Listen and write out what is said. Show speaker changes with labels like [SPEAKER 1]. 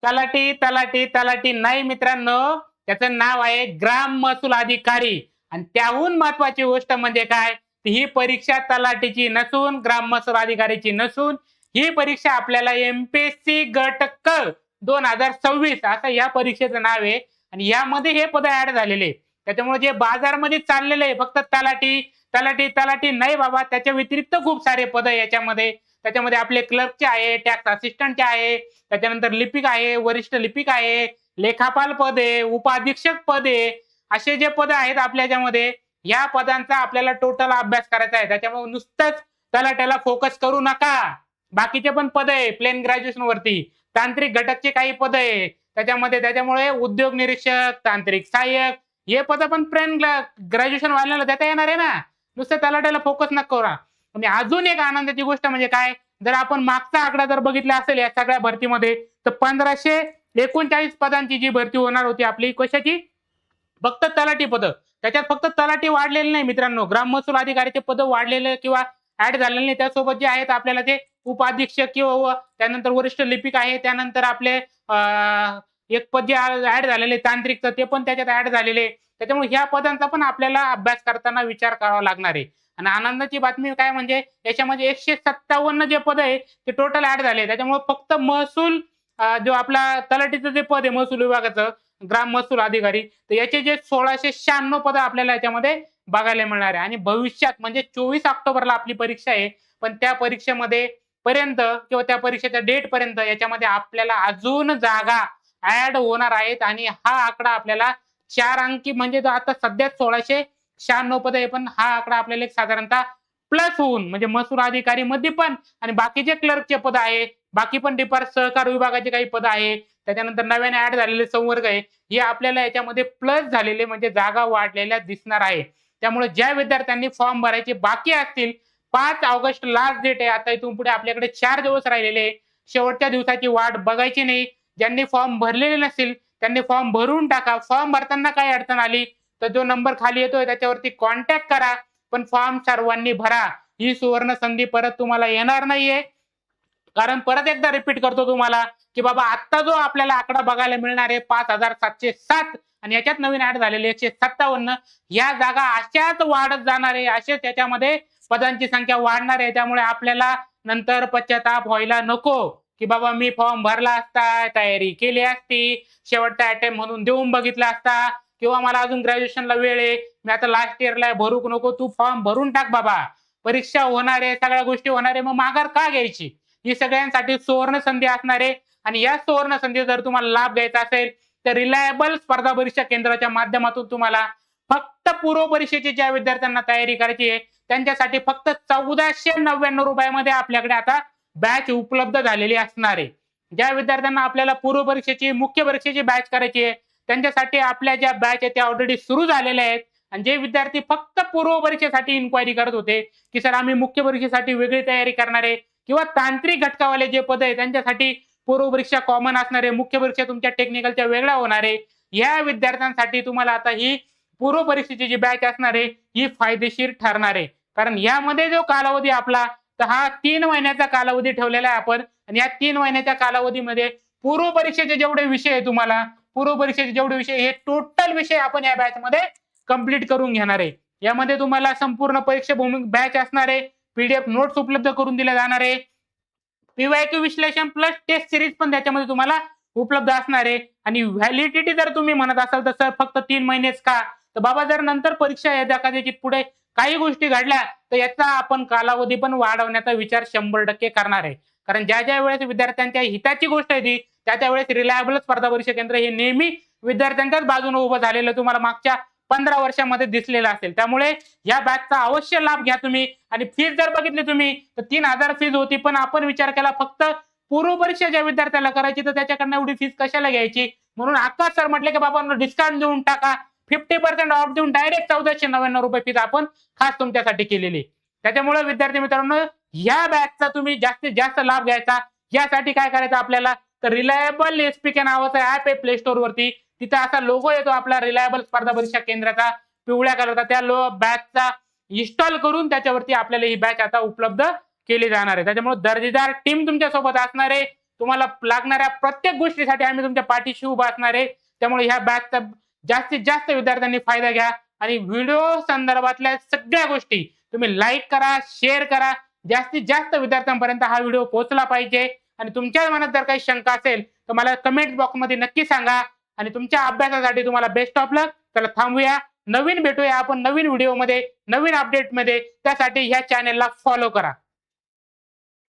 [SPEAKER 1] तलाठी तलाठी तलाठी नाही मित्रांनो, त्याचं नाव आहे ग्राम महसूल अधिकारी. आणि त्याहून महत्वाची गोष्ट म्हणजे काय, ही परीक्षा तलाठीची नसून, ग्राम महसूल अधिकारीची नसून, ही परीक्षा आपल्याला एमपीएससी गट क 2026 असं या परीक्षेचं नाव आहे. आणि यामध्ये हे पद ऍड झालेले. त्याच्यामुळे जे बाजारमध्ये चाललेले फक्त तलाठी तलाठी तलाठी नाही बाबा, त्याच्या व्यतिरिक्त खूप सारे पद आहे याच्यामध्ये. त्याच्यामध्ये आपले क्लर्कचे आहे, टॅक्स असिस्टंटचे आहे, त्याच्यानंतर लिपिक आहे, वरिष्ठ लिपिक आहे, लेखापाल पद आहे, उपाधीक्षक पद आहे. असे जे पद आहेत आपल्या याच्यामध्ये, या पदांचा आपल्याला टोटल अभ्यास करायचा आहे. त्याच्यामुळे नुसतंच तलाट्याला फोकस करू नका. बाकीचे पण पद आहे प्लेन ग्रॅज्युएशन वरती, तांत्रिक घटकचे काही पद आहे त्याच्यामध्ये. त्याच्यामुळे उद्योग निरीक्षक, तांत्रिक सहाय्यक हे पद पण प्लेन ग्रॅज्युएशन वाल्याला देता येणार आहे ना. नुसतं तलाट्याला फोकस नका करा. आणि अजून एक आनंदाची गोष्ट म्हणजे काय, जर आपण मागचा आकडा जर बघितला असेल या सगळ्या भरतीमध्ये, तर 1539 पदांची जी भरती होणार होती आपली, कशाची, फक्त तलाठी पद. त्याच्यात फक्त तलाठी वाढलेले नाही मित्रांनो, ग्राम महसूल अधिकारीचे पद वाढलेले किंवा ऍड झालेले नाही. त्यासोबत जे आहेत आपल्याला ते उपाधीक्षक किंवा त्यानंतर वरिष्ठ लिपिक आहे, त्यानंतर आपले एक पद जे ऍड झालेले तांत्रिकचं, ते पण त्याच्यात ऍड झालेले. त्याच्यामुळे ह्या पदांचा पण आपल्याला अभ्यास करताना विचार करावा लागणार आहे. आणि आनंदाची बातमी काय म्हणजे याच्यामध्ये 157 जे पद आहे ते टोटल ऍड झाले. त्याच्यामुळे फक्त महसूल जो आपला तलाठीचं जे पद आहे महसूल विभागाचं, ग्राम महसूल अधिकारी, तर याचे जे 1696 पद आपल्याला याच्यामध्ये बघायला मिळणार आहे. आणि भविष्यात म्हणजे 24 ऑक्टोबरला आपली परीक्षा आहे, पण त्या परीक्षेमध्ये पर्यंत किंवा त्या परीक्षेच्या डेट पर्यंत याच्यामध्ये आपल्याला अजून जागा ऍड होणार आहेत. आणि हा आकडा आपल्याला 4 अंकी म्हणजे आता सध्या 1696 पद आहे, पण हा आकडा आपल्याला एक साधारणतः प्लस होऊन म्हणजे महसूल अधिकारी मध्ये पण आणि बाकीचे क्लर्कचे पद आहे, बाकी पण सहकार विभागाचे काही पद आहे, त्याच्यानंतर नव्याने ऍड झालेले संवर्ग आहे, हे आपल्याला याच्यामध्ये प्लस झालेले म्हणजे जागा वाढलेल्या दिसणार आहे. त्यामुळे ज्या विद्यार्थ्यांनी फॉर्म भरायचे बाकी असतील, 5 ऑगस्ट लास्ट डेट आहे. आता इथून पुढे आपल्याकडे 4 दिवस राहिलेले, शेवटच्या दिवसाची वाट बघायची नाही. ज्यांनी फॉर्म भरलेले नसतील त्यांनी फॉर्म भरून टाका. फॉर्म भरताना काही अडचण आली तर जो नंबर खाली येतोय त्याच्यावरती कॉन्टॅक्ट करा, पण फॉर्म सर्वांनी भरा. ही सुवर्ण संधी परत तुम्हाला येणार नाहीये. कारण परत एकदा रिपीट करतो तुम्हाला की बाबा आता जो आपल्याला आकडा बघायला मिळणार आहे 5707, आणि याच्यात नवीन ऍड झालेले 157, या जागा अशाच वाढत जाणार आहे, असेच त्याच्यामध्ये पदांची संख्या वाढणार आहे. त्यामुळे आपल्याला नंतर पश्चाताप व्हायला नको की बाबा मी फॉर्म भरला असता, तयारी केली असती, शेवटचा अटेम्प्ट म्हणून देऊन बघितला असता, किंवा मला अजून ग्रॅज्युएशनला वेळ आहे, मी आता लास्ट इयरला भरूक नको. तू फॉर्म भरून टाक बाबा, परीक्षा होणार आहे, सगळ्या गोष्टी होणार आहे, मग माघार का घ्यायची. ही सगळ्यांसाठी सुवर्ण संधी असणार आहे. आणि या सुवर्ण संधी जर तुम्हाला लाभ घ्यायचा असेल तर रिलायबल स्पर्धा परीक्षा केंद्राच्या माध्यमातून तुम्हाला फक्त पूर्व परीक्षेची ज्या विद्यार्थ्यांना तयारी करायची आहे त्यांच्यासाठी फक्त 1499 रुपयामध्ये आपल्याकडे आता बॅच उपलब्ध झालेली असणार आहे. ज्या विद्यार्थ्यांना आपल्याला पूर्व परीक्षेची मुख्य परीक्षेची बॅच करायची आहे त्यांच्यासाठी आपल्या ज्या बॅच आहेत त्या ऑलरेडी सुरू झालेल्या आहेत. आणि जे विद्यार्थी फक्त पूर्व परीक्षेसाठी इन्क्वायरी करत होते की सर आम्ही मुख्य परीक्षेसाठी वेगळी तयारी करणार आहे, किंवा तांत्रिक घटकावाले जे पद आहे त्यांच्यासाठी पूर्व परीक्षा कॉमन असणार आहे, मुख्य परीक्षा तुमच्या टेक्निकलच्या वेगळ्या होणार आहे, या विद्यार्थ्यांसाठी तुम्हाला आता ही पूर्व परीक्षेची जी बॅच असणार आहे ही फायदेशीर ठरणार आहे. कारण यामध्ये जो कालावधी आपला, तर हा 3 महिन्याचा कालावधी ठेवलेला आहे आपण. आणि या 3 महिन्याच्या कालावधीमध्ये पूर्व परीक्षेचे जेवढे विषय आहे, तुम्हाला पूर्व परीक्षेचे जेवढे विषय, हे टोटल विषय आपण या बॅच मध्ये कंप्लीट करून घेणार आहे. यामध्ये तुम्हाला संपूर्ण परीक्षा भूमिक बॅच असणार आहे, पीडीएफ नोट्स उपलब्ध करून दिल्या जाणार आहे, पीवायक्यू विश्लेषण प्लस टेस्ट सिरीज पण त्याच्यामध्ये तुम्हाला उपलब्ध असणार आहे. आणि व्हॅलिडिटी जर तुम्ही म्हणत असाल तर सर फक्त 3 महिनेच का, तर बाबा जर नंतर परीक्षा या कदाचित पुढे काही गोष्टी घडल्या तर याचा आपण कालावधी पण वाढवण्याचा विचार 100% करणार आहे. कारण ज्या ज्या वेळेस विद्यार्थ्यांच्या हिताची गोष्ट आहे ती त्या वेळेस रिलायबल स्पर्धा परीक्षा केंद्र हे नेहमी विद्यार्थ्यांच्याच बाजूने उभं झालेलं तुम्हाला मागच्या 15 वर्षामध्ये दिसलेलं असेल. त्यामुळे या बॅचचा अवश्य लाभ घ्या तुम्ही. आणि फीज जर बघितली तुम्ही तर 3000 फीज होती, पण आपण विचार केला फक्त पूर्व परीक्षा ज्या विद्यार्थ्याला करायची तर त्याच्याकडनं एवढी फीज कशाला घ्यायची, म्हणून आकाश सर म्हटले की बाबा डिस्काउंट देऊन टाका, 50% ऑफ देऊन डायरेक्ट 1499 रुपये फीज आपण खास तुमच्यासाठी केलेली. त्याच्यामुळे विद्यार्थी मित्रांनो या बॅचचा तुम्ही जास्तीत जास्त लाभ घ्यायचा. यासाठी काय करायचं आपल्याला, तर रिलायबल एसपीके नावाचं ऍप आहे प्ले स्टोर वरती, तिथे असा लोगो येतो आपला रिलायबल स्पर्धा परीक्षा केंद्राचा पिवळ्या कलरचा, त्या बॅचचा इन्स्टॉल करून त्याच्यावरती आपल्याला ही बॅच आता उपलब्ध केली जाणार आहे. त्याच्यामुळे दर्जेदार टीम तुमच्या सोबत असणार आहे. तुम्हाला लागणाऱ्या प्रत्येक गोष्टीसाठी आम्ही तुमच्या पाठीशी उभा असणार आहे. त्यामुळे ह्या बॅचचा जास्तीत जास्त विद्यार्थ्यांनी फायदा घ्या आणि व्हिडिओ संदर्भातल्या सगळ्या गोष्टी तुम्ही लाईक करा, शेअर करा. जास्तीत जास्त विद्यार्थ्यांपर्यंत हा व्हिडिओ पोहोचला पाहिजे. आणि तुमच्या मनात जर काही शंका असेल तर मला कमेंट बॉक्समध्ये नक्की सांगा. आणि तुमच्या अभ्यासासाठी तुम्हाला बेस्ट ऑफ लक. चला थांबूया, नवीन भेटूया आपण नवीन व्हिडिओमध्ये, नवीन अपडेटमध्ये. त्यासाठी ह्या चॅनेलला फॉलो करा.